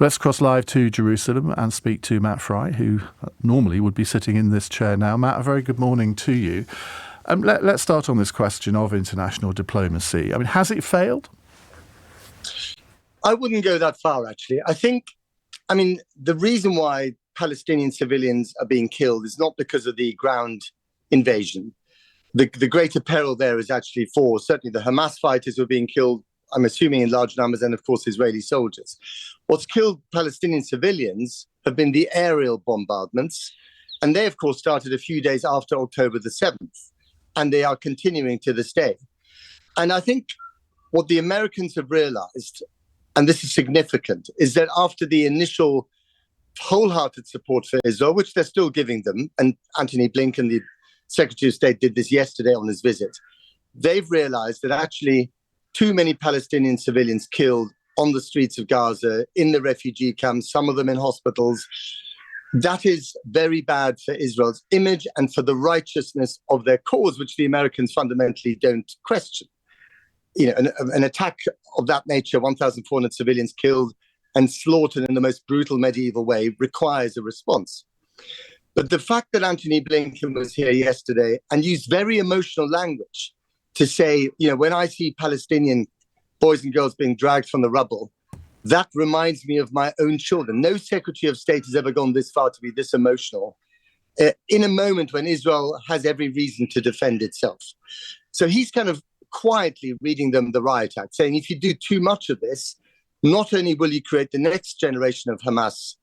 Let's cross live to Jerusalem and speak to Matt Frei, who normally would be sitting in this chair now. Matt, a very good morning to you. Let's start on this question of international diplomacy. I mean, has it failed? I wouldn't go that far, actually. The reason why Palestinian civilians are being killed is not because of the ground invasion. The greater peril there is actually for certainly the Hamas fighters who are being killed, I'm assuming in large numbers, and of course Israeli soldiers. What's killed Palestinian civilians have been the aerial bombardments, and they of course started a few days after October the 7th, and they are continuing to this day. And I think what the Americans have realized, and this is significant, is that after the initial wholehearted support for Israel, which they're still giving them, and Antony Blinken, the Secretary of State, did this yesterday on his visit, they've realized that actually too many Palestinian civilians killed on the streets of Gaza, in the refugee camps, some of them in hospitals. That is very bad for Israel's image and for the righteousness of their cause, which the Americans fundamentally don't question. An attack of that nature, 1,400 civilians killed and slaughtered in the most brutal medieval way, requires a response. But the fact that Antony Blinken was here yesterday and used very emotional language to say, when I see Palestinian boys and girls being dragged from the rubble, that reminds me of my own children. No Secretary of State has ever gone this far to be this emotional in a moment when Israel has every reason to defend itself. So he's kind of quietly reading them the riot act, saying if you do too much of this, not only will you create the next generation of Hamas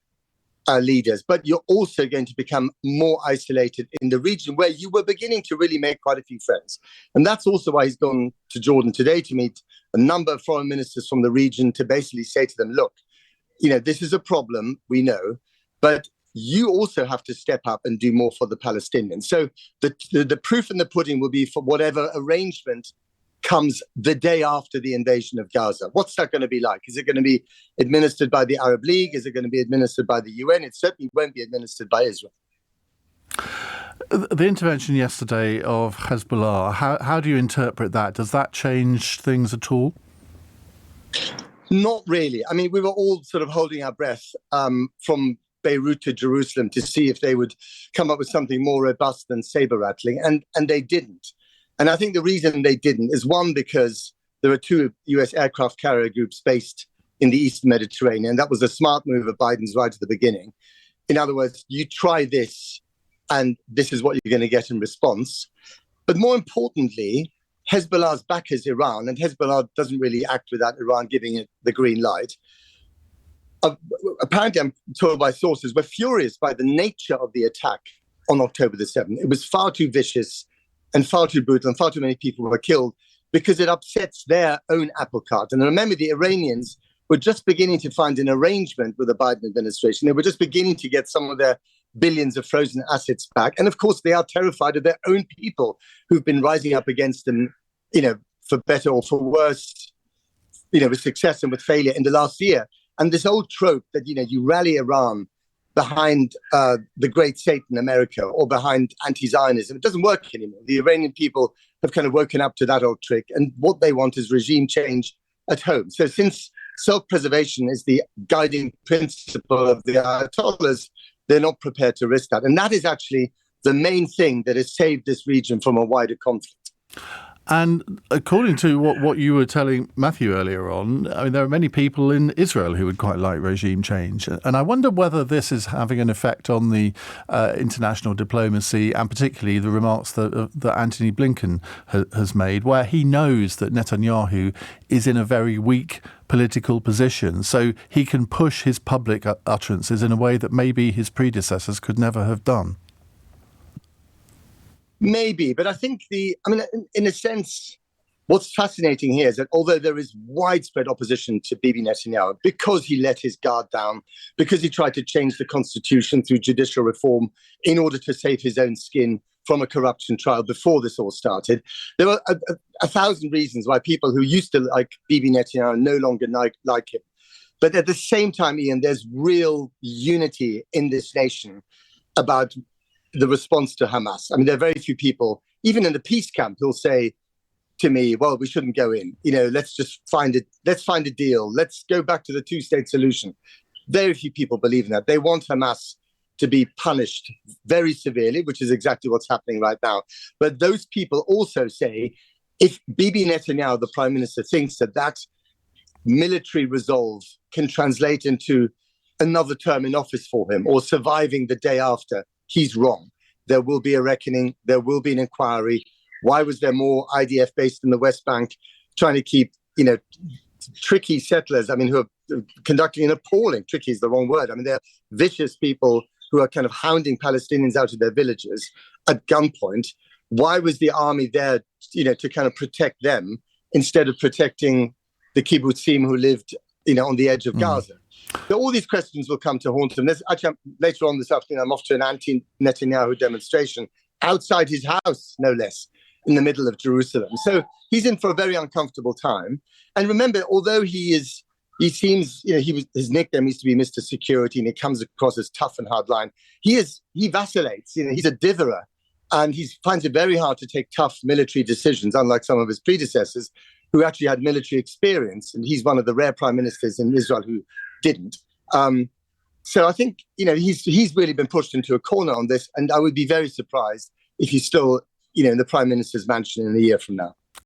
leaders, but you're also going to become more isolated in the region where you were beginning to really make quite a few friends. And that's also why he's gone to Jordan today to meet a number of foreign ministers from the region to basically say to them, look, this is a problem, we know, but you also have to step up and do more for the Palestinians. So the proof in the pudding will be for whatever arrangement comes the day after the invasion of Gaza. What's that going to be like? Is it going to be administered by the Arab League? Is it going to be administered by the UN? It certainly won't be administered by Israel. The intervention yesterday of Hezbollah, how do you interpret that? Does that change things at all? Not really. We were all sort of holding our breath from Beirut to Jerusalem to see if they would come up with something more robust than saber-rattling, and they didn't. And I think the reason they didn't is, one, because there are two US aircraft carrier groups based in the Eastern Mediterranean. That was a smart move of Biden's right at the beginning. In other words, you try this, and this is what you're going to get in response. But more importantly, Hezbollah's back is Iran, and Hezbollah doesn't really act without Iran giving it the green light. Apparently, I'm told by sources, we're furious by the nature of the attack on October the 7th. It was far too vicious and far too brutal, and far too many people were killed because it upsets their own apple cart. And remember, the Iranians were just beginning to find an arrangement with the Biden administration. They were just beginning to get some of their billions of frozen assets back. And of course, they are terrified of their own people who've been rising up against them, for better or for worse, with success and with failure in the last year. And this old trope that, you rally Iran behind the great Satan, America, or behind anti-Zionism, it doesn't work anymore. The Iranian people have kind of woken up to that old trick, and what they want is regime change at home. So since self-preservation is the guiding principle of the Ayatollahs, they're not prepared to risk that. And that is actually the main thing that has saved this region from a wider conflict. And according to what you were telling Matthew earlier on, there are many people in Israel who would quite like regime change. And I wonder whether this is having an effect on the international diplomacy, and particularly the remarks that Antony Blinken has made, where he knows that Netanyahu is in a very weak political position. So he can push his public utterances in a way that maybe his predecessors could never have done. Maybe, but I think in a sense, what's fascinating here is that although there is widespread opposition to Bibi Netanyahu because he let his guard down, because he tried to change the constitution through judicial reform in order to save his own skin from a corruption trial before this all started, there were a thousand reasons why people who used to like Bibi Netanyahu no longer like him. But at the same time, Ian, there's real unity in this nation about the response to Hamas. There are very few people, even in the peace camp, who'll say to me, well, we shouldn't go in. Let's just find a deal. Let's go back to the two-state solution. very few people believe in that. They want Hamas to be punished very severely, which is exactly what's happening right now. But those people also say, if Bibi Netanyahu, the prime minister, thinks that military resolve can translate into another term in office for him or surviving the day after, he's wrong. There will be a reckoning. There will be an inquiry. Why was there more IDF based in the West Bank trying to keep, tricky settlers, who are conducting an appalling, tricky is the wrong word. They're vicious people who are kind of hounding Palestinians out of their villages at gunpoint. Why was the army there, to kind of protect them instead of protecting the kibbutzim who lived, on the edge of Gaza? So all these questions will come to haunt him. Later on this afternoon, I'm off to an anti-Netanyahu demonstration outside his house, no less, in the middle of Jerusalem. So he's in for a very uncomfortable time. And remember, although his nickname used to be Mr. Security, and he comes across as tough and hardline, he vacillates. He's a ditherer, and he finds it very hard to take tough military decisions, unlike some of his predecessors who actually had military experience. And he's one of the rare prime ministers in Israel who didn't. So I think, he's really been pushed into a corner on this, and I would be very surprised if he's still, in the prime minister's mansion in a year from now.